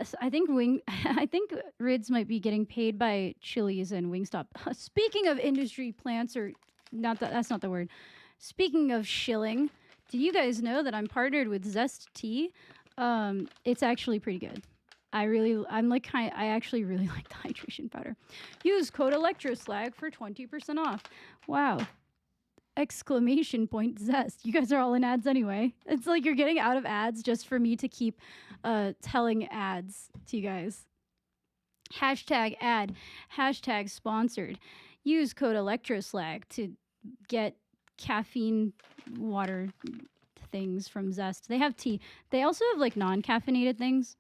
Yes, I think I think Rids might be getting paid by Chili's and Wingstop. Speaking of industry plants, or not that that's not the word. Speaking of shilling, do you guys know that I'm partnered with Zest Tea? It's actually pretty good. I actually really like the hydration powder. Use code ElectroSlag for 20% off. Wow. Exclamation point Zest. You guys are all in ads anyway. It's like you're getting out of ads just for me to keep telling ads to you guys. Hashtag ad. Hashtag sponsored. Use code ElectroSlag to get caffeine water things from Zest. They have tea. They also have like non-caffeinated things.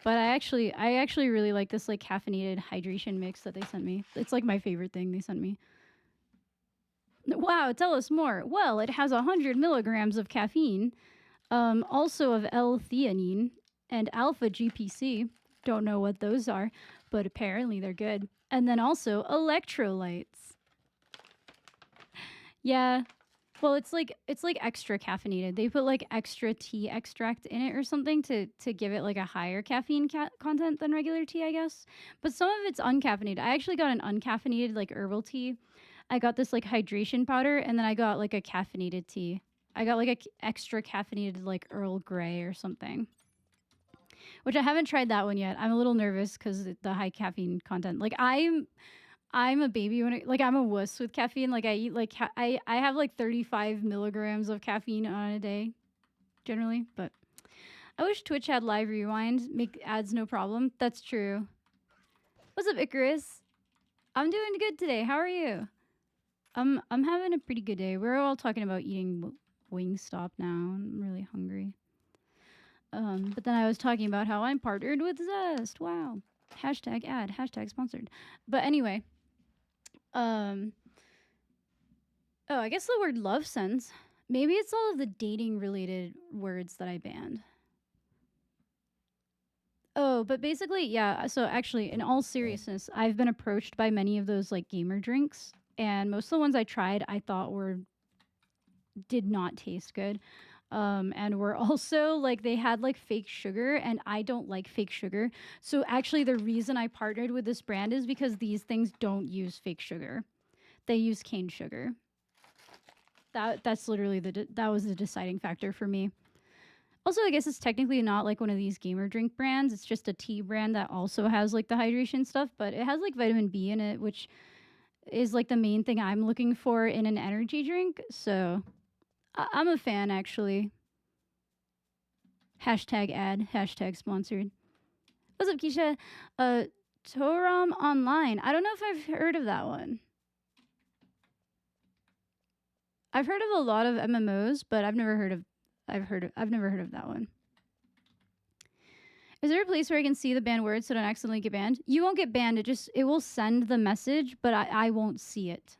But I actually really like this like caffeinated hydration mix that they sent me. It's like my favorite thing they sent me. Wow, tell us more. Well, it has 100 milligrams of caffeine, also of L-theanine and alpha GPC. Don't know what those are, but apparently they're good. And then also electrolytes. Yeah. Well, it's like extra caffeinated. They put like extra tea extract in it or something to give it like a higher caffeine content than regular tea, I guess. But some of it's uncaffeinated. I actually got an uncaffeinated like herbal tea. I got this like hydration powder, and then I got like a caffeinated tea. I got like a extra caffeinated like Earl Grey or something. Which I haven't tried that one yet. I'm a little nervous because the high caffeine content. Like I'm a baby when like I'm a wuss with caffeine. Like I eat like I have like 35 milligrams of caffeine on a day, generally. But I wish Twitch had live rewind, make ads no problem. That's true. What's up, Icarus? I'm doing good today. How are you? I'm having a pretty good day. We're all talking about eating Wingstop now. I'm really hungry. But then I was talking about how I'm partnered with Zest. Wow. Hashtag ad. Hashtag sponsored. But anyway. Oh, I guess the word love sense. Maybe it's all of the dating related words that I banned. Oh, but basically, yeah. So actually, in all seriousness, I've been approached by many of those like gamer drinks, and most of the ones I tried, I thought did not taste good. And were also like they had like fake sugar, and I don't like fake sugar. So actually, the reason I partnered with this brand is because these things don't use fake sugar; they use cane sugar. That's literally that was the deciding factor for me. Also, I guess it's technically not like one of these gamer drink brands. It's just a tea brand that also has like the hydration stuff, but it has like vitamin B in it, which is like the main thing I'm looking for in an energy drink. So I'm a fan, actually. Hashtag ad, hashtag sponsored. What's up, Keisha? Toram Online. I don't know if I've heard of that one. I've heard of a lot of MMOs, but I've never heard of that one. Is there a place where I can see the banned words so I don't accidentally get banned? You won't get banned. It will send the message, but I won't see it.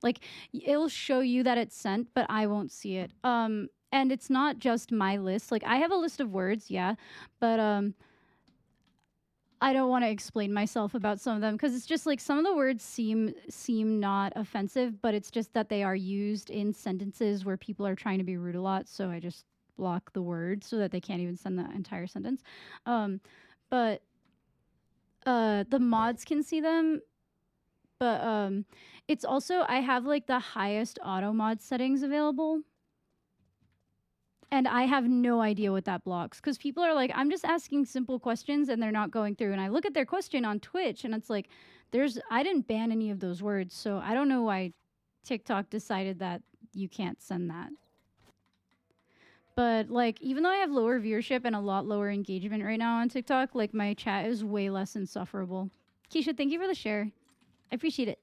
Like it'll show you that it's sent, but I won't see it. And it's not just my list. Like I have a list of words, yeah, but I don't want to explain myself about some of them because it's just like some of the words seem not offensive, but it's just that they are used in sentences where people are trying to be rude a lot. So I just block the word so that they can't even send the entire sentence. But the mods can see them. But it's also I have like the highest auto mod settings available. And I have no idea what that blocks because people are like, I'm just asking simple questions and they're not going through. And I look at their question on Twitch and it's like, I didn't ban any of those words. So I don't know why TikTok decided that you can't send that. But like, even though I have lower viewership and a lot lower engagement right now on TikTok, like my chat is way less insufferable. Keisha, thank you for the share. I appreciate it.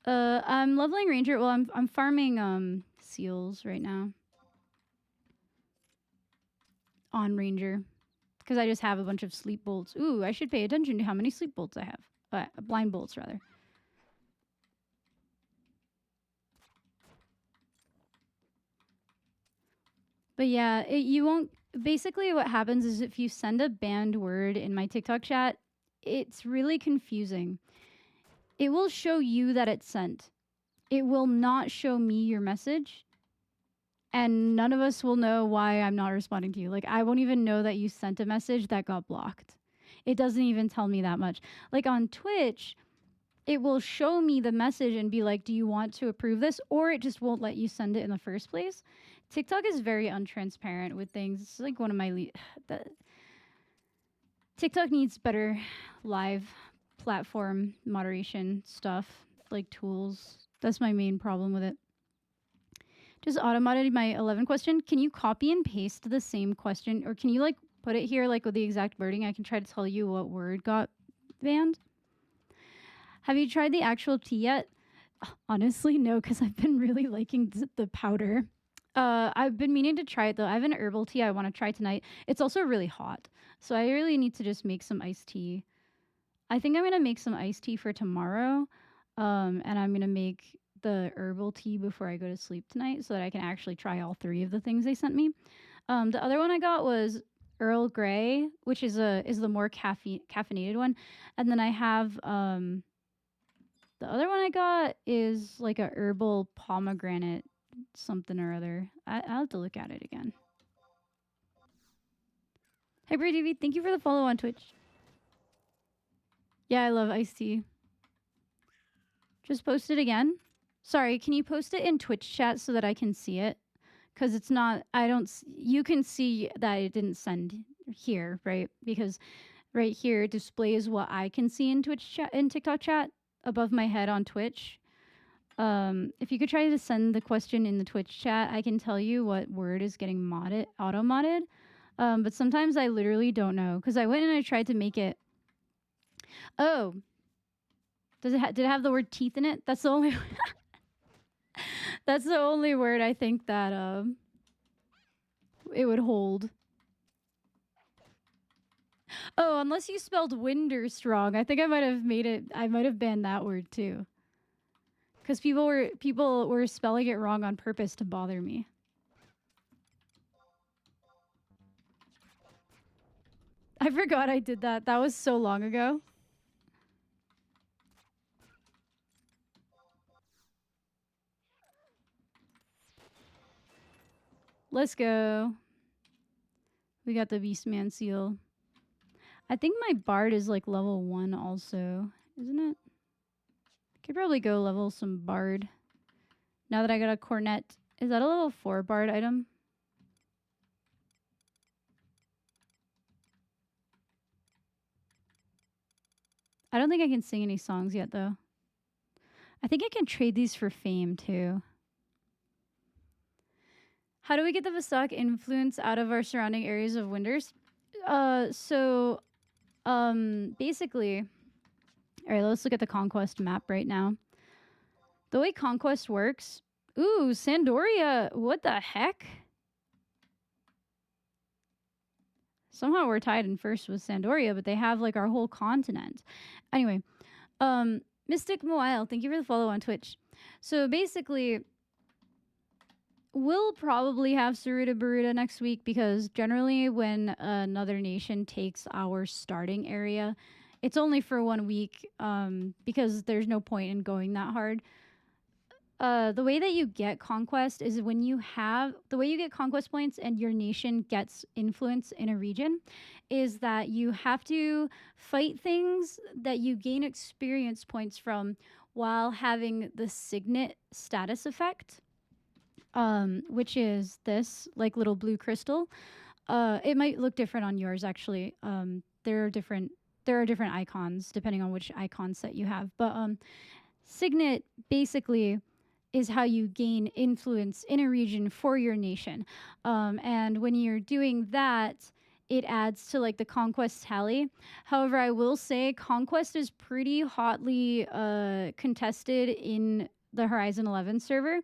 I'm leveling Ranger. Well, I'm farming seals right now on Ranger because I just have a bunch of sleep bolts. Ooh, I should pay attention to how many sleep bolts I have. Blind bolts rather. But yeah, you won't. Basically, what happens is if you send a banned word in my TikTok chat, it's really confusing. It will show you that it's sent. It will not show me your message. and none of us will know why I'm not responding to you. Like, I won't even know that you sent a message that got blocked. It doesn't even tell me that much. Like on Twitch, it will show me the message and be like, do you want to approve this? Or it just won't let you send it in the first place. TikTok is very untransparent with things. It's like one of my TikTok needs better live platform moderation stuff, like tools. That's my main problem with it. Just automated my 11 question. Can you copy and paste the same question, or can you like put it here like with the exact wording? I can try to tell you what word got banned. Have you tried the actual tea yet? Honestly, no, because I've been really liking the powder. I've been meaning to try it though. I have an herbal tea I want to try tonight. It's also really hot, so I really need to just make some iced tea. I think I'm gonna make some iced tea for tomorrow, and I'm gonna make the herbal tea before I go to sleep tonight, so that I can actually try all 3 of the things they sent me. The other one I got was Earl Grey, which is the more caffeinated one, and then I have the other one I got is like a herbal pomegranate something or other. I'll have to look at it again. Hey, BrayTV, thank you for the follow on Twitch. Yeah, I love iced tea. Just post it again. Sorry, can you post it in Twitch chat so that I can see it? Because it's not, you can see that it didn't send here, right? Because right here it displays what I can see in Twitch chat, in TikTok chat above my head on Twitch. If you could try to send the question in the Twitch chat, I can tell you what word is getting modded, auto-modded. But sometimes I literally don't know because I went and I tried to make it. Oh, did it have the word teeth in it? That's the only. That's the only word I think that it would hold. Oh, unless you spelled winder strong. I think I might have made it. I might have banned that word too. Because people were spelling it wrong on purpose to bother me. I forgot I did that. That was so long ago. Let's go. We got the Beastman seal. I think my bard is like level 1 also, isn't it? Could probably go level some bard. Now that I got a cornet. Is that a level 4 bard item? I don't think I can sing any songs yet though. I think I can trade these for fame too. How do we get the Vastak influence out of our surrounding areas of Winders? Basically, all right, let's look at the Conquest map right now. The way Conquest works, ooh, Sandoria, what the heck? Somehow we're tied in first with Sandoria, but they have like our whole continent. Anyway, Mystic Moile, thank you for the follow on Twitch. So basically, we'll probably have Saruta Baruta next week because generally when another nation takes our starting area, it's only for 1 week because there's no point in going that hard. The way that you get conquest is when you have the way you get conquest points and your nation gets influence in a region is that you have to fight things that you gain experience points from while having the signet status effect, which is this like little blue crystal. It might look different on yours actually. There are different icons depending on which icon set you have, but signet basically is how you gain influence in a region for your nation. And when you're doing that, it adds to like the conquest tally. However, I will say conquest is pretty hotly contested in the Horizon 11 server.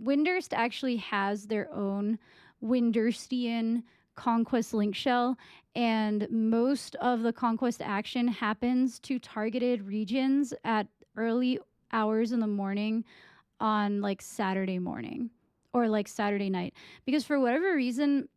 Windurst actually has their own Windurstian conquest link shell, and most of the conquest action happens to targeted regions at early hours in the morning on like Saturday morning or like Saturday night, because for whatever reason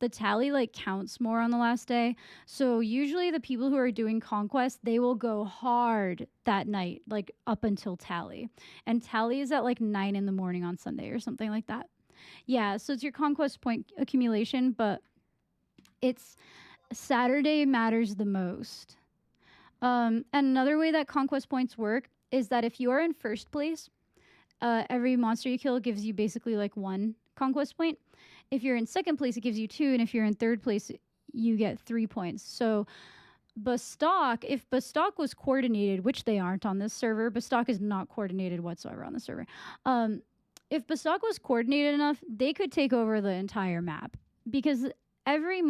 the tally like counts more on the last day. So usually the people who are doing conquest, they will go hard that night, like up until tally. And tally is at like 9 in the morning on Sunday or something like that. Yeah, so it's your conquest point accumulation, but it's Saturday matters the most. And another way that conquest points work is that if you are in first place, every monster you kill gives you basically like 1 conquest point. If you're in second place, it gives you 2, and if you're in third place, you get 3 points. So Bastok, if Bastok was coordinated, which they aren't on this server, Bastok is not coordinated whatsoever on the server. If Bastok was coordinated enough, they could take over the entire map, because for every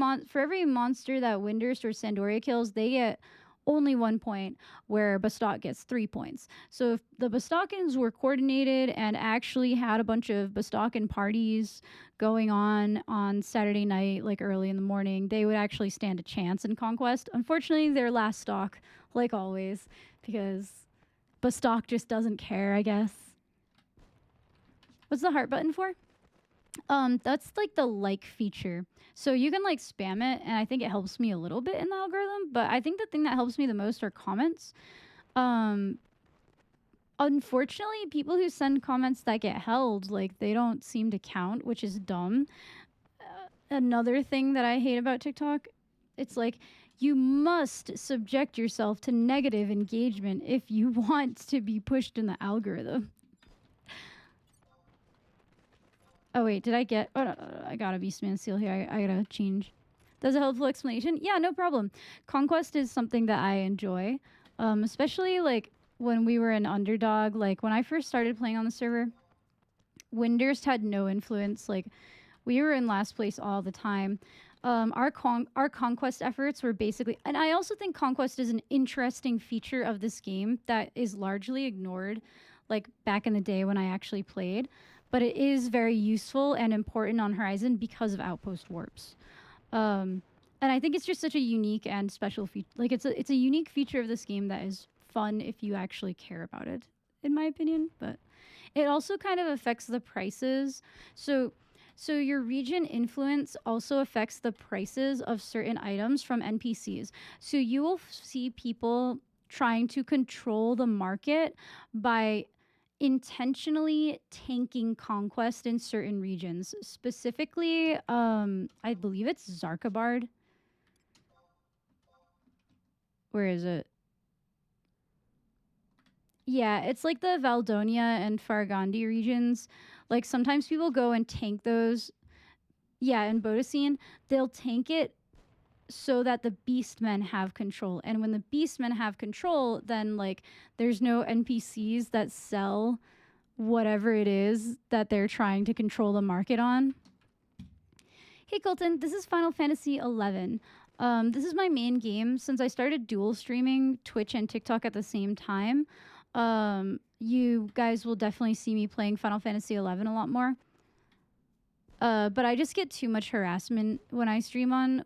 monster that Windurst or Sandoria kills, they get only 1 point, where Bastok gets 3 points. So if the Bastokans were coordinated and actually had a bunch of Bastokan parties going on Saturday night, like early in the morning, they would actually stand a chance in Conquest. Unfortunately, they're last stock, like always, because Bastok just doesn't care, I guess. What's the heart button for? That's like the like feature. So you can like spam it, and I think it helps me a little bit in the algorithm, but I think the thing that helps me the most are comments. Unfortunately, people who send comments that get held, like, they don't seem to count, which is dumb. Another thing that I hate about TikTok, it's like, you must subject yourself to negative engagement if you want to be pushed in the algorithm. Oh wait, did I get? Oh, no, I got a Beastman seal here. I gotta change. That's a helpful explanation. Yeah, no problem. Conquest is something that I enjoy, especially like when we were an underdog. Like when I first started playing on the server, Windurst had no influence. Like we were in last place all the time. Our conquest efforts were basically, and I also think conquest is an interesting feature of this game that is largely ignored, like back in the day when I actually played. But it is very useful and important on Horizon because of outpost warps. And I think it's just such a unique and special feature. Like it's a unique feature of this game that is fun if you actually care about it, in my opinion. But it also kind of affects the prices. So your region influence also affects the prices of certain items from NPCs. So you will see people trying to control the market by intentionally tanking conquest in certain regions. Specifically, I believe it's Zarkabard. Where is it? Yeah, it's like the Valdonia and Fargandi regions. Like sometimes people go and tank those. Yeah, in Bodicene, they'll tank it so that the beastmen have control. And when the beastmen have control, then like there's no NPCs that sell whatever it is that they're trying to control the market on. Hey Colton, this is Final Fantasy 11. This is my main game. Since I started dual streaming Twitch and TikTok at the same time, you guys will definitely see me playing Final Fantasy 11 a lot more. But I just get too much harassment when I stream on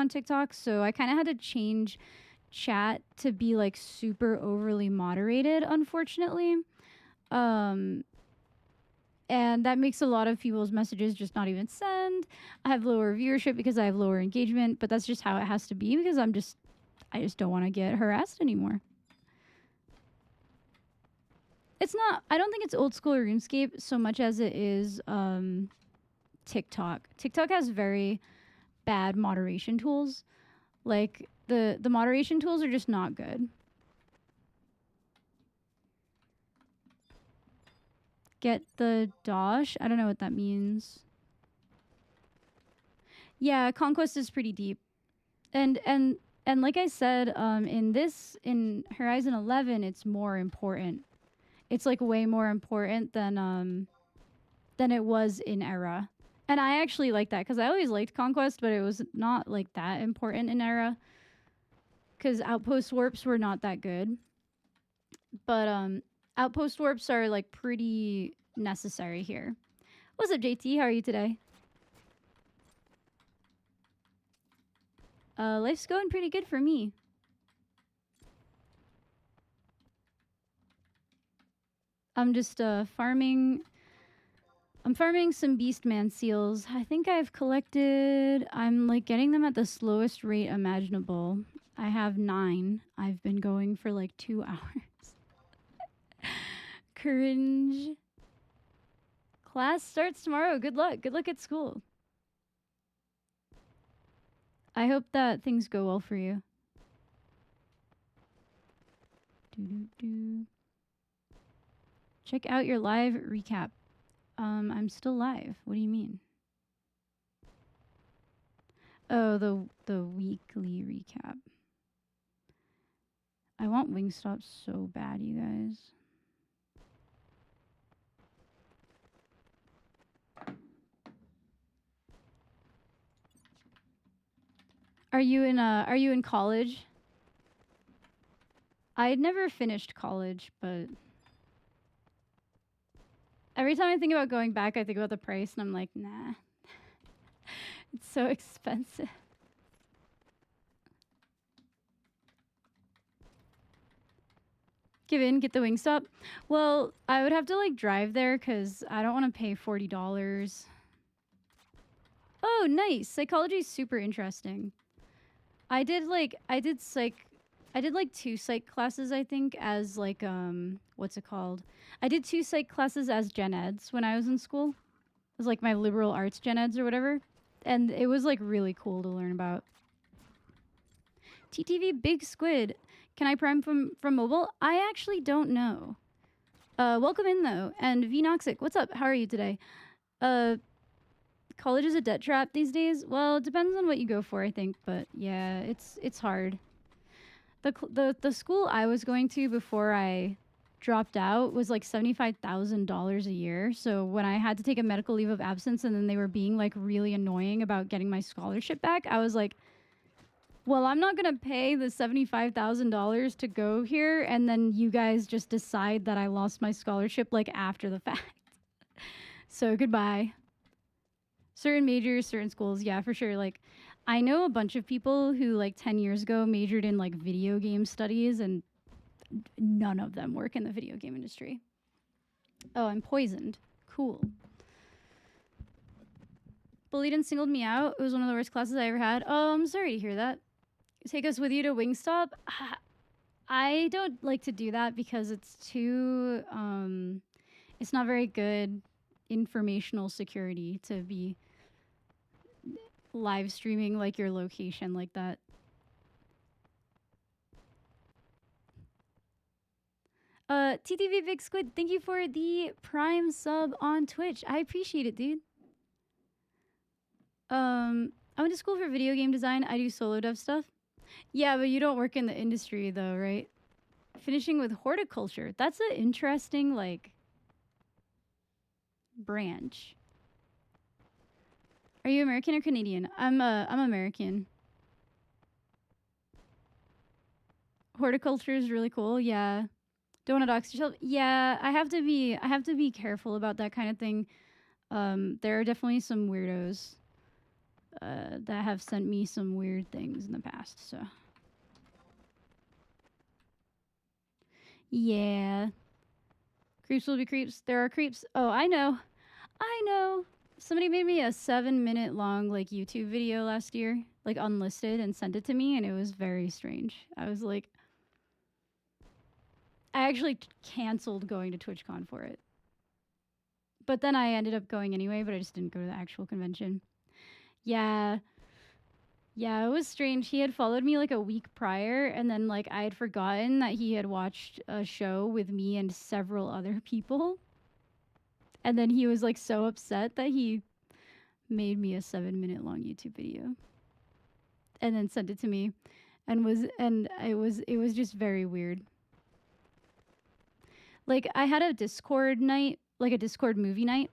TikTok, so I kind of had to change chat to be like super overly moderated, unfortunately. And that makes a lot of people's messages just not even send. I have lower viewership because I have lower engagement, but that's just how it has to be because I just don't want to get harassed anymore. It's not, I don't think it's old school RuneScape so much as it is TikTok. TikTok has very bad moderation tools. Like the moderation tools are just not good. Get the dosh? I don't know what that means. Yeah, conquest is pretty deep. And like I said, in Horizon 11, it's more important. It's like way more important than it was in Era. And I actually like that because I always liked Conquest, but it was not like that important in Era. Because outpost warps were not that good. But outpost warps are like pretty necessary here. What's up, JT? How are you today? Life's going pretty good for me. I'm just farming I'm farming some Beastman seals. I think I've collected, I'm like getting them at the slowest rate imaginable. I have 9. I've been going for like 2 hours. Cringe. Class starts tomorrow. Good luck. Good luck at school. I hope that things go well for you. Doo-doo-doo. Check out your live recap. I'm still live. What do you mean? Oh, the weekly recap. I want Wingstop so bad, you guys. Are you in college? I'd never finished college, but every time I think about going back, I think about the price and I'm like, nah. It's so expensive. Give in, get the Wingstop. Well, I would have to like drive there because I don't want to pay $40. Oh, nice. Psychology is super interesting. I did like 2 psych classes, I think, as like what's it called? I did 2 psych classes as gen eds when I was in school. It was like my liberal arts gen eds or whatever. And it was like really cool to learn about. TTV Big Squid. Can I prime from mobile? I actually don't know. Welcome in though. And Vnoxic, what's up? How are you today? College is a debt trap these days. Well, it depends on what you go for, I think, but yeah, it's hard. The school I was going to before I dropped out was like $75,000 a year. So when I had to take a medical leave of absence and then they were being like really annoying about getting my scholarship back, I was like, well, I'm not going to pay the $75,000 to go here and then you guys just decide that I lost my scholarship like after the fact. So goodbye. Certain majors, certain schools, yeah, for sure. Like I know a bunch of people who like 10 years ago majored in like video game studies and none of them work in the video game industry. Oh, I'm poisoned. Cool. Bullied and singled me out. It was one of the worst classes I ever had. Oh, I'm sorry to hear that. Take us with you to Wingstop? I don't like to do that because it's too, it's not very good informational security to be live streaming like your location like that. TTV Big Squid, thank you for the Prime sub on Twitch. I appreciate it, dude. I went to school for video game design. I do solo dev stuff. Yeah, but you don't work in the industry though, right? Finishing with horticulture. That's an interesting like branch. Are you American or Canadian? I'm American. Horticulture is really cool. Yeah. Don't want to dox yourself. Yeah, I have to be careful about that kind of thing. There are definitely some weirdos that have sent me some weird things in the past, so. Yeah. Creeps will be creeps. There are creeps. Oh, I know. I know. Somebody made me a 7-minute long like YouTube video last year, like unlisted, and sent it to me, and it was very strange. I was like, I actually canceled going to TwitchCon for it. But then I ended up going anyway, but I just didn't go to the actual convention. Yeah. Yeah, it was strange. He had followed me like a week prior, and then like I had forgotten that he had watched a show with me and several other people. And then he was like so upset that he made me a 7-minute long YouTube video. And then sent it to me and it was just very weird. Like I had a Discord night, like a Discord movie night,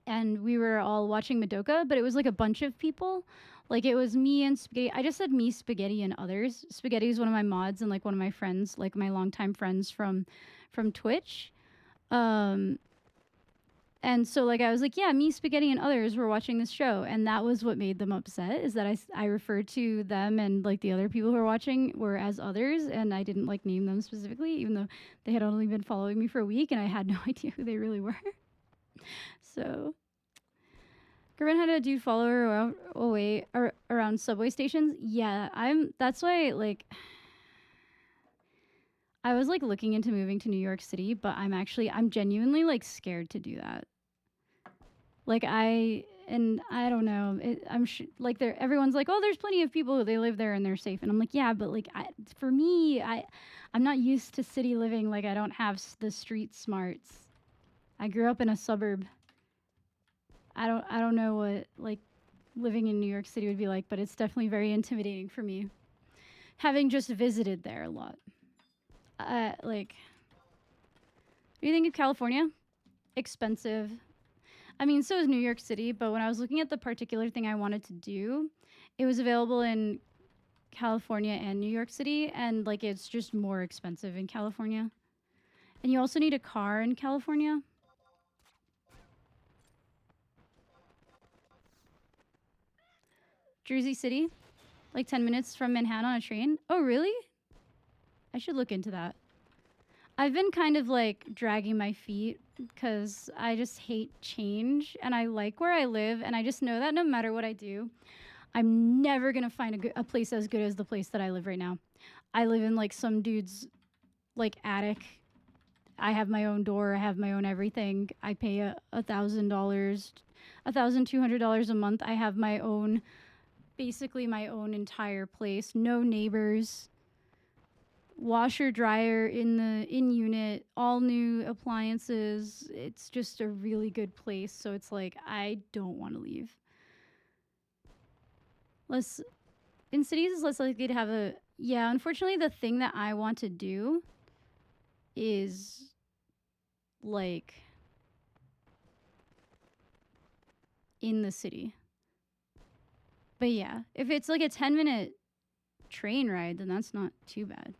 and we were all watching Madoka, but it was like a bunch of people. Like it was me and Spaghetti. I just said me, Spaghetti, and others. Spaghetti is one of my mods and like one of my friends, like my longtime friends from Twitch. And so like I was like, yeah, me, Spaghetti, and others were watching this show, and that was what made them upset. Is that I referred to them and like the other people who were watching were as others, and I didn't like name them specifically, even though they had only been following me for a week, and I had no idea who they really were. So, Corinne had a dude follow her around subway stations. Yeah, that's why, like, I was like looking into moving to New York City, but I'm genuinely like scared to do that. Like I don't know. Like everyone's like, oh, there's plenty of people they live there and they're safe, and I'm like, yeah, but like for me, I'm not used to city living. Like I don't have the street smarts. I grew up in a suburb. I don't know what like living in New York City would be like, but it's definitely very intimidating for me, having just visited there a lot. Like, what do you think of California? Expensive. I mean, so is New York City, but when I was looking at the particular thing I wanted to do, it was available in California and New York City, and like it's just more expensive in California. And you also need a car in California. Jersey City, like 10 minutes from Manhattan on a train. Oh, really? I should look into that. I've been kind of like dragging my feet because I just hate change and I like where I live. And I just know that no matter what I do, I'm never going to find a place as good as the place that I live right now. I live in like some dude's like attic. I have my own door. I have my own everything. I pay $1,000, $1,200 a month. I have my own, basically my own entire place. No neighbors. Washer, dryer in unit, all new appliances. It's just a really good place. So it's like I don't want to leave. In cities is less likely to have a unfortunately the thing that I want to do is like in the city. But yeah, if it's like a 10-minute train ride, then that's not too bad.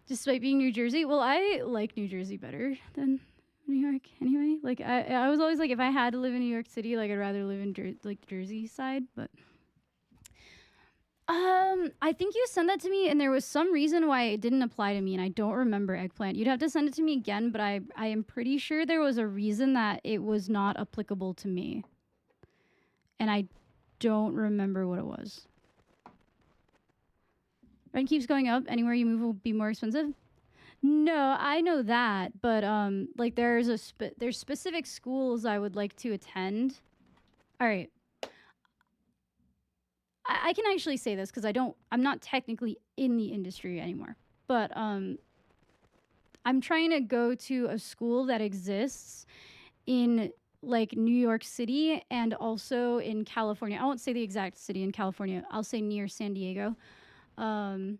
Despite being New Jersey, well, I like New Jersey better than New York anyway. Like I was always like, if I had to live in New York City, like I'd rather live in Jersey side. But I think you sent that to me, and there was some reason why it didn't apply to me, and I don't remember eggplant. You'd have to send it to me again, but I am pretty sure there was a reason that it was not applicable to me, and I don't remember what it was. Rent keeps going up. Anywhere you move will be more expensive. No, I know that, but like there's specific schools I would like to attend. All right, I can actually say this because I'm not technically in the industry anymore, but I'm trying to go to a school that exists in like New York City and also in California. I won't say the exact city in California. I'll say near San Diego. And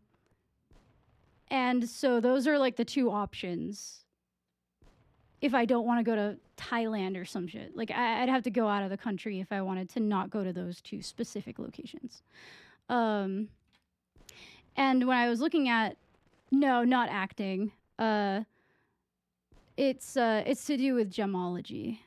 so those are like the two options. If I don't want to go to Thailand or some shit, like I'd have to go out of the country if I wanted to not go to those two specific locations. And when I was looking at, no, not acting. It's to do with gemology.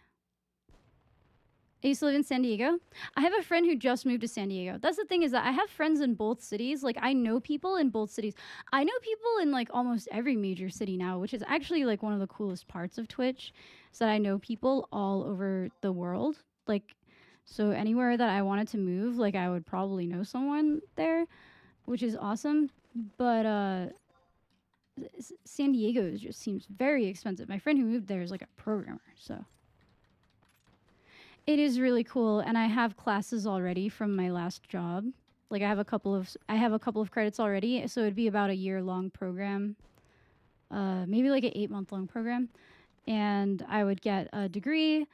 I used to live in San Diego. I have a friend who just moved to San Diego. That's the thing, is that I have friends in both cities. Like I know people in both cities. I know people in like almost every major city now, which is actually like one of the coolest parts of Twitch, is that I know people all over the world. Like, so anywhere that I wanted to move, like I would probably know someone there, which is awesome. But San Diego just seems very expensive. My friend who moved there is like a programmer, so. It is really cool, and I have classes already from my last job. Like I have a couple of credits already, so it'd be about a year-long program, maybe like an 8-month-long program, and I would get a degree,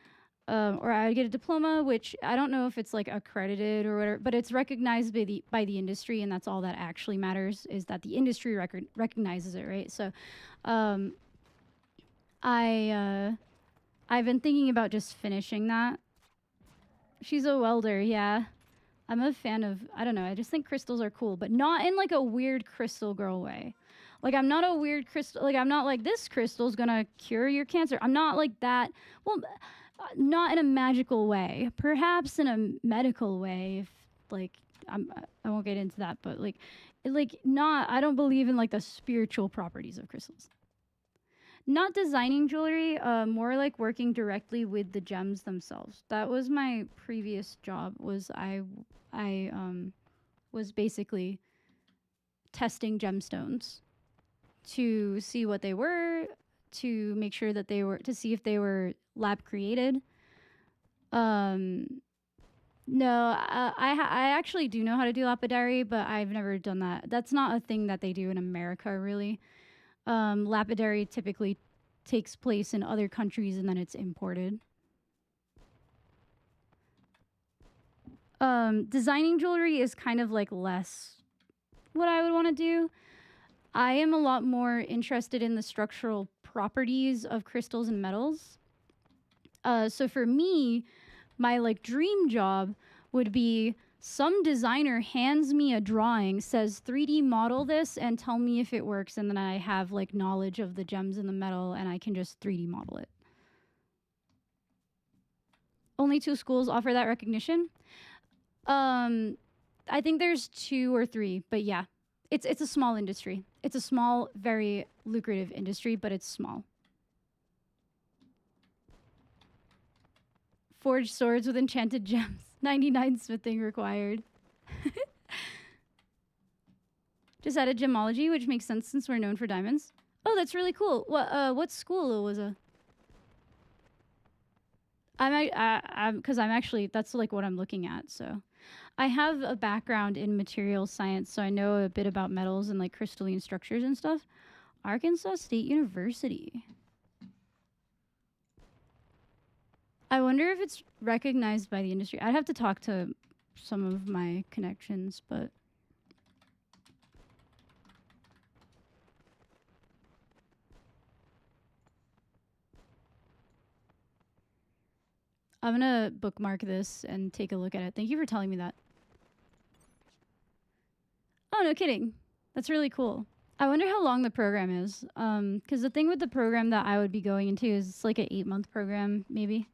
or I would get a diploma, which I don't know if it's like accredited or whatever, but it's recognized by the industry, and that's all that actually matters, is that the industry recognizes it, right? So, I've been thinking about just finishing that. She's a welder, yeah. I'm a fan of, I don't know, I just think crystals are cool, but not in like a weird crystal girl way. Like I'm not a weird crystal, like I'm not like this crystal's gonna cure your cancer. I'm not like that. Well, not in a magical way. Perhaps in a medical way, if like, I won't get into that, but like not, I don't believe in like the spiritual properties of crystals. Not designing jewelry, more like working directly with the gems themselves. That was my previous job. I was basically testing gemstones to see what they were, to make sure that they were, to see if they were lab created. Um, no, I actually do know how to do lapidary, but I've never done that. That's not a thing that they do in America, really. Lapidary typically takes place in other countries and then it's imported. Designing jewelry is kind of like less what I would want to do. I am a lot more interested in the structural properties of crystals and metals. So for me, my like dream job would be some designer hands me a drawing, says 3D model this and tell me if it works, and then I have like knowledge of the gems in the metal and I can just 3D model it. Only 2 schools offer that recognition. I think there's 2 or 3, but yeah. It's a small industry. It's a small, very lucrative industry, but it's small. Forge swords with enchanted gems. 99 smithing required. Just added gemology, which makes sense since we're known for diamonds. Oh, that's really cool. What school was a? Because I'm actually, that's like what I'm looking at. So I have a background in materials science, so I know a bit about metals and like crystalline structures and stuff. Arkansas State University. I wonder if it's recognized by the industry. I'd have to talk to some of my connections, but I'm gonna bookmark this and take a look at it. Thank you for telling me that. Oh, no kidding. That's really cool. I wonder how long the program is. Because the thing with the program that I would be going into is it's like an 8-month program, maybe.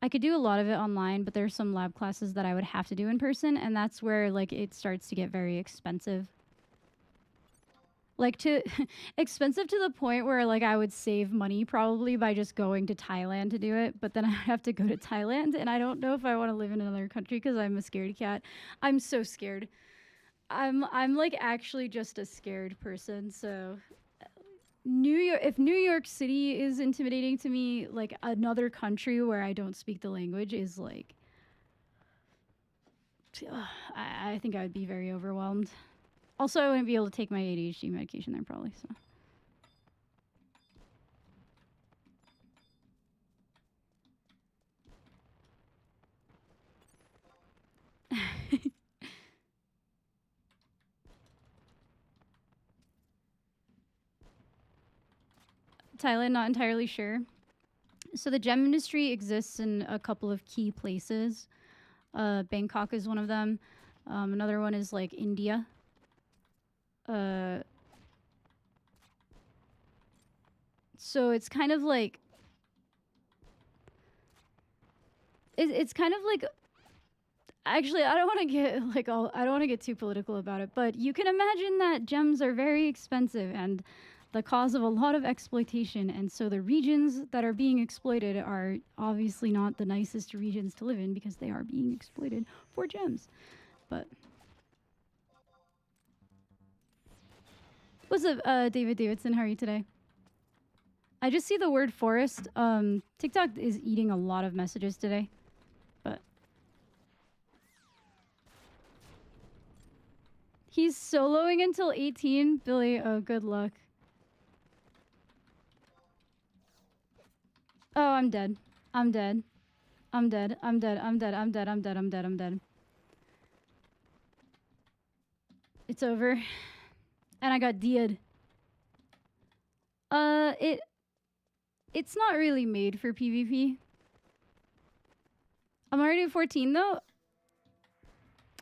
I could do a lot of it online, but there's some lab classes that I would have to do in person, and that's where like it starts to get very expensive. Like to expensive to the point where like I would save money probably by just going to Thailand to do it, but then I have to go to Thailand and I don't know if I want to live in another country because I'm a scaredy cat. I'm so scared. I'm like actually just a scared person, so New York, if New York City is intimidating to me, like another country where I don't speak the language is like, I think I would be very overwhelmed. Also, I wouldn't be able to take my ADHD medication there probably. So. Thailand, not entirely sure. So the gem industry exists in a couple of key places. Bangkok is one of them. Another one is like India. So it's kind of like it's kind of like, actually I don't want to get like all, I don't want to get too political about it, but you can imagine that gems are very expensive and the cause of a lot of exploitation, and so the regions that are being exploited are obviously not the nicest regions to live in because they are being exploited for gems. But what's up, David Davidson? How are you today? I just see the word forest. TikTok is eating a lot of messages today, but he's soloing until 18. Billy, oh, good luck. Oh, I'm dead. I'm dead. I'm dead. I'm dead. I'm dead. I'm dead. I'm dead. I'm dead. I'm dead. It's over. And I got D'd. It's not really made for PvP. I'm already at 14 though.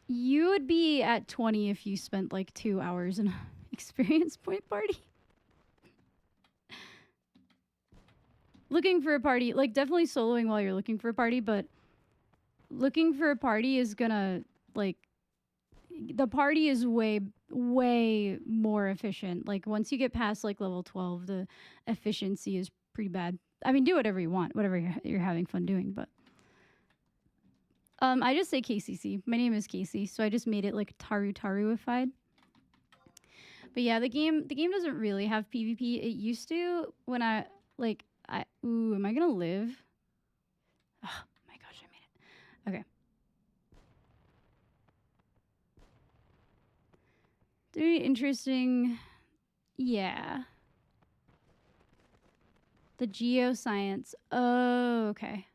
You would be at 20 if you spent like 2 hours in an experience point party. Looking for a party, like definitely soloing while you're looking for a party, but looking for a party is gonna like, the party is way way more efficient. Like once you get past like level 12, the efficiency is pretty bad. I mean, do whatever you want, whatever you're having fun doing, but I just say KCC. My name is Casey, so I just made it like Taru-ified. But yeah, the game doesn't really have PvP. It used to when I like I ooh, am I gonna live? Oh my gosh, I made it. Okay. Very interesting. Yeah. The geoscience. Oh, okay.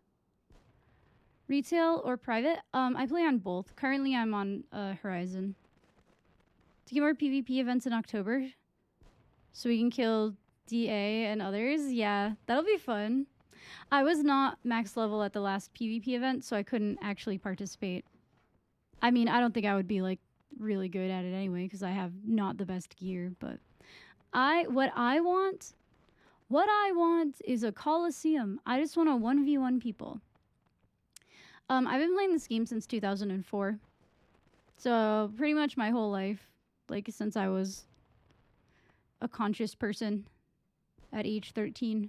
Retail or private? I play on both. Currently, I'm on Horizon. To get more PvP events in October, so we can kill DA and others. Yeah, that'll be fun. I was not max level at the last PvP event, so I couldn't actually participate. I mean, I don't think I would be like really good at it anyway because I have not the best gear. But what I want is a Coliseum. I just want to 1v1 people. I've been playing this game since 2004. So pretty much my whole life, like since I was a conscious person at age 13,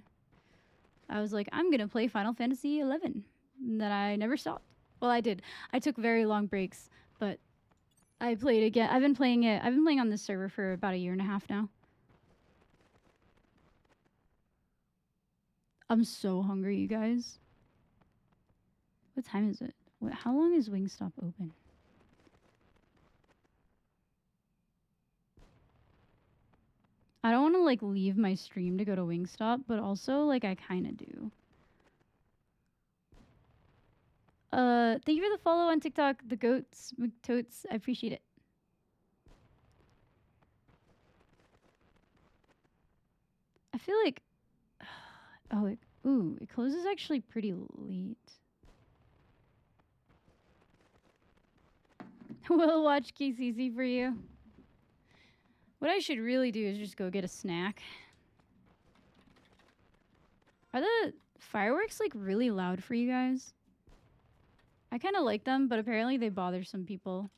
I was like, I'm going to play Final Fantasy 11. And then I never stopped. Well, I did. I took very long breaks, but I played again. I've been playing it. I've been playing on this server for about a year and a half now. I'm so hungry, you guys. What time is it? How long is Wingstop open? I don't want to like leave my stream to go to Wingstop, but also like I kind of do. Thank you for the follow on TikTok, the goats, totes. I appreciate it. I feel like, oh, it closes actually pretty late. We'll watch KCC for you. What I should really do is just go get a snack. Are the fireworks like really loud for you guys? I kind of like them, but apparently they bother some people.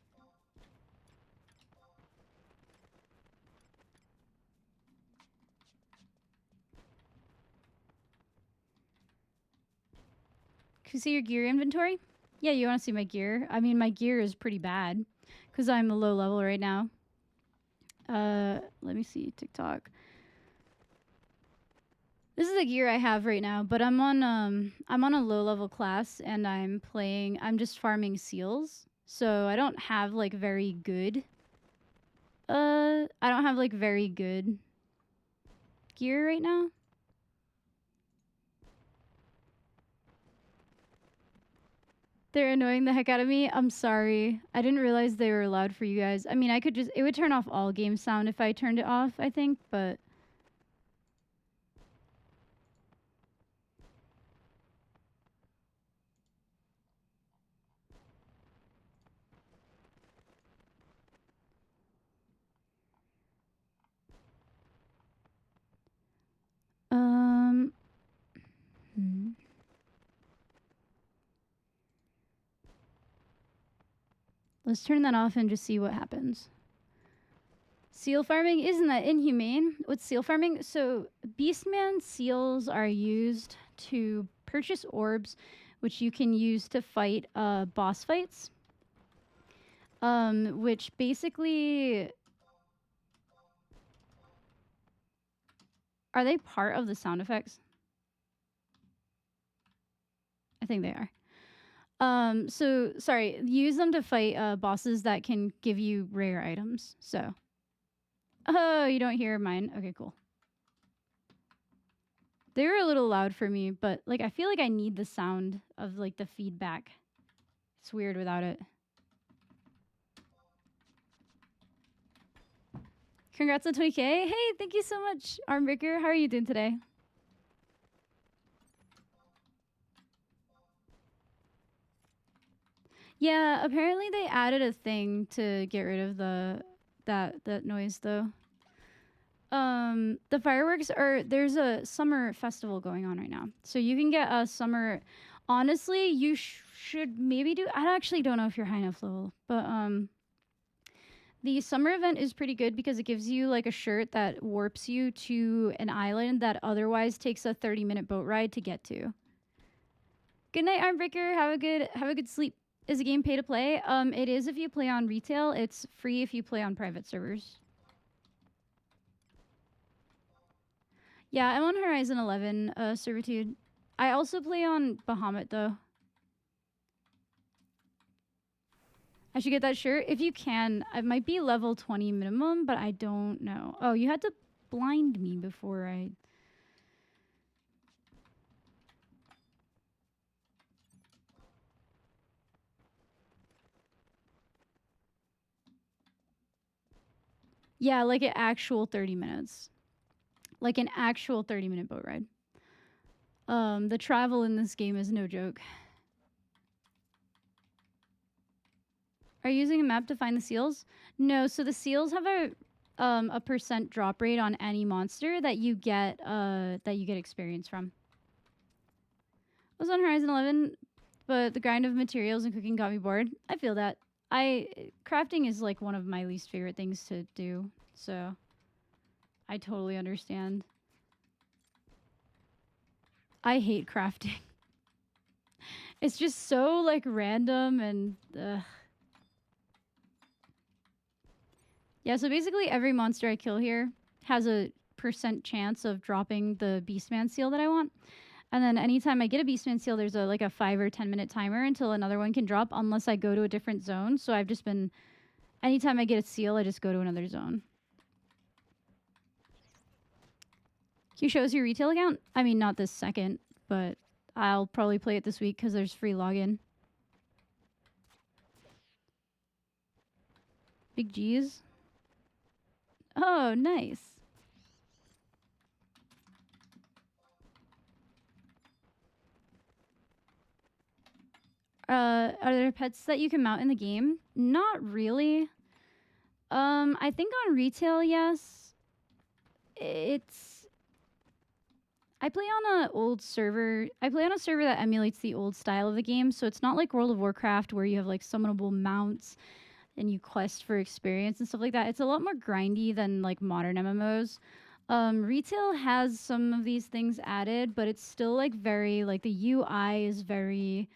Can you see your gear inventory? Yeah, you want to see my gear? I mean, my gear is pretty bad because I'm a low level right now. Let me see TikTok. This is the gear I have right now, but I'm on a low level class and I'm just farming seals. So I don't have like very good gear right now. They're annoying the heck out of me. I'm sorry. I didn't realize they were loud for you guys. I mean, it would turn off all game sound if I turned it off, I think, but let's turn that off and just see what happens. Seal farming, isn't that inhumane? What's seal farming? So Beastman seals are used to purchase orbs, which you can use to fight boss fights. Which basically, are they part of the sound effects? I think they are. So sorry, use them to fight bosses that can give you rare items. So, oh, you don't hear mine. Okay, cool. They were a little loud for me, but like I feel like I need the sound of like the feedback. It's weird without it. Congrats on 20K. Hey, thank you so much, Armbreaker. How are you doing today? Yeah, apparently they added a thing to get rid of that noise though. The fireworks there's a summer festival going on right now. So you can get a summer. Honestly, you should maybe do. I actually don't know if you're high enough level, but The summer event is pretty good because it gives you like a shirt that warps you to an island that otherwise takes a 30-minute boat ride to get to. Good night, Armbreaker. Have a good sleep. Is the game pay to play? It is if you play on retail. It's free if you play on private servers. Yeah, I'm on Horizon 11 Servitude. I also play on Bahamut though. I should get that shirt if you can. It might be level 20 minimum, but I don't know. Oh, you had to blind me before I. Yeah, like an actual 30 minutes. Like an actual 30-minute boat ride. The travel in this game is no joke. Are you using a map to find the seals? No, so the seals have a percent drop rate on any monster that you get experience from. I was on Horizon 11, but the grind of materials and cooking got me bored. I feel that. Crafting is like one of my least favorite things to do, so I totally understand. I hate crafting. It's just so like random and yeah, so basically every monster I kill here has a percent chance of dropping the Beastman seal that I want. And then anytime I get a Beastman seal, there's like a 5 or 10 minute timer until another one can drop unless I go to a different zone. So I've just been, anytime I get a seal, I just go to another zone. Q shows your retail account? I mean, not this second, but I'll probably play it this week because there's free login. Big G's. Oh, nice. Are there pets that you can mount in the game? Not really. I think on retail, yes. It's I play on a old server. I play on a server that emulates the old style of the game, so it's not like World of Warcraft where you have like summonable mounts and you quest for experience and stuff like that. It's a lot more grindy than like modern MMOs. Retail has some of these things added, but it's still like very like the UI is very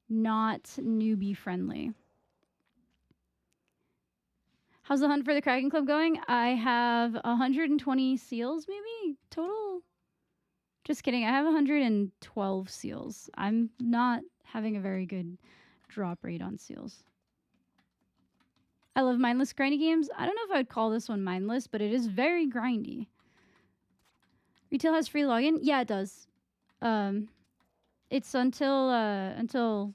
not newbie friendly. How's the hunt for the Kraken Club going? I have 120 seals, maybe total. Just kidding. I have 112 seals. I'm not having a very good drop rate on seals. I love mindless grindy games. I don't know if I would call this one mindless, but it is very grindy. Retail has free login? Yeah, it does. It's until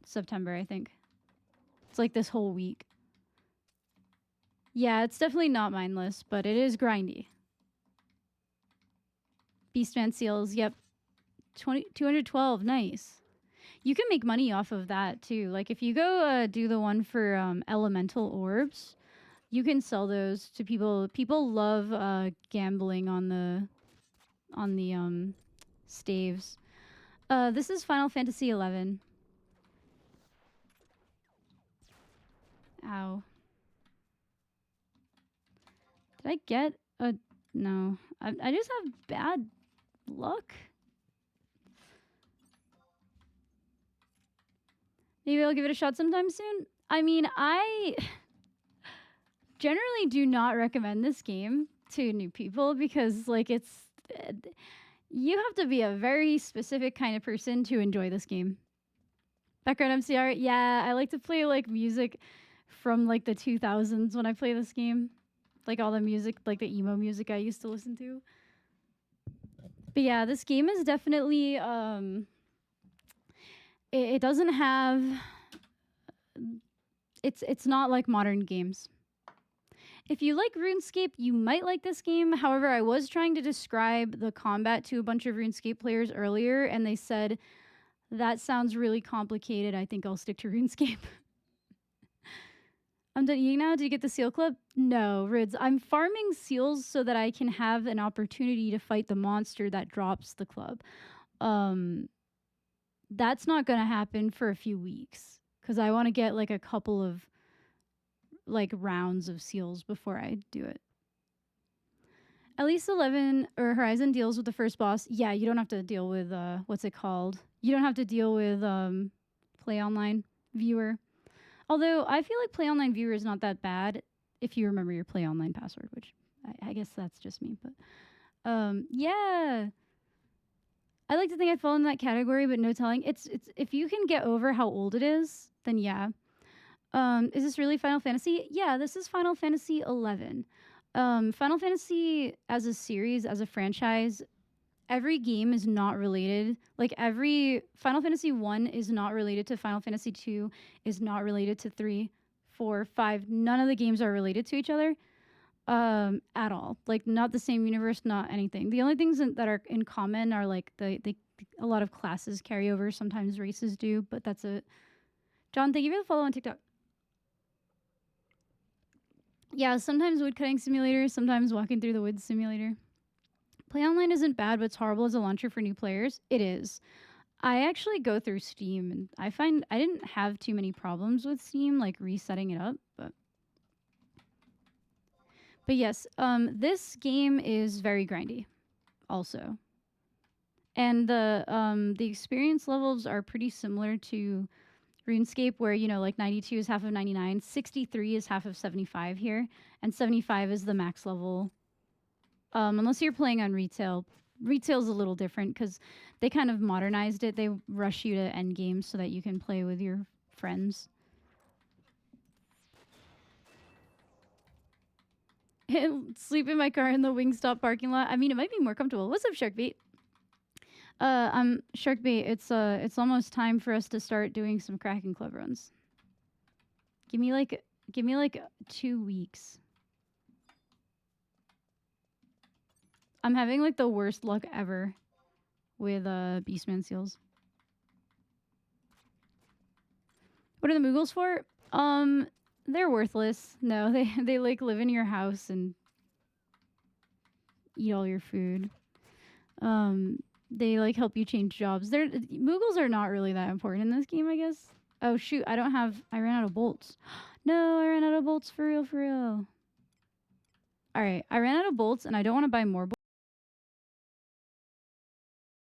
September, I think. It's like this whole week. Yeah, it's definitely not mindless, but it is grindy. Beastman seals, yep. 212, nice. You can make money off of that too. Like if you go do the one for elemental orbs, you can sell those to people. People love gambling on the staves. This is Final Fantasy 11. Ow. Did I get a no? I just have bad luck. Maybe I'll give it a shot sometime soon. I mean, I generally do not recommend this game to new people because like it's you have to be a very specific kind of person to enjoy this game. Background MCR, yeah, I like to play like music from like the 2000s when I play this game. Like all the music, like the emo music I used to listen to. But yeah, this game is definitely it doesn't have it's not like modern games. If you like RuneScape, you might like this game. However, I was trying to describe the combat to a bunch of RuneScape players earlier, and they said, that sounds really complicated. I think I'll stick to RuneScape. I'm done eating now. Did you get the seal club? No, Rids. I'm farming seals so that I can have an opportunity to fight the monster that drops the club. That's not going to happen for a few weeks because I want to get like a couple of like rounds of seals before I do it. At least 11 or Horizon deals with the first boss. Yeah, you don't have to deal with what's it called? You don't have to deal with Play Online Viewer. Although I feel like Play Online Viewer is not that bad if you remember your Play Online password, which I guess that's just me. But yeah, I like to think I fall in that category, but no telling. It's if you can get over how old it is, then yeah. Is this really Final Fantasy? Yeah, this is Final Fantasy 11. Final Fantasy as a series, as a franchise, every game is not related. Like every Final Fantasy 1 is not related to Final Fantasy 2, is not related to 3, 4, 5. None of the games are related to each other at all. Like not the same universe, not anything. The only things that are in common are like a lot of classes carry over, sometimes races do, but that's it. John, thank you for the follow on TikTok. Yeah, sometimes woodcutting simulator, sometimes walking through the woods simulator. Play Online isn't bad, but it's horrible as a launcher for new players. It is. I actually go through Steam, and I find I didn't have too many problems with Steam, like resetting it up, but yes, this game is very grindy, also, and the experience levels are pretty similar to RuneScape, where you know, like 92 is half of 99, 63 is half of 75 here, and 75 is the max level. Unless you're playing on retail. Retail's a little different because they kind of modernized it. They rush you to end game so that you can play with your friends. Sleep in my car in the Wingstop parking lot. I mean, it might be more comfortable. What's up, Sharkbait? I'm Sharkbait. It's almost time for us to start doing some Kraken Club runs. Give me like 2 weeks. I'm having like the worst luck ever with Beastman seals. What are the Moogles for? They're worthless. No, they like live in your house and eat all your food. They like help you change jobs. Moogles are not really that important in this game, I guess. Oh shoot, I ran out of bolts. No, I ran out of bolts for real. All right, I ran out of bolts and I don't want to buy more bolts.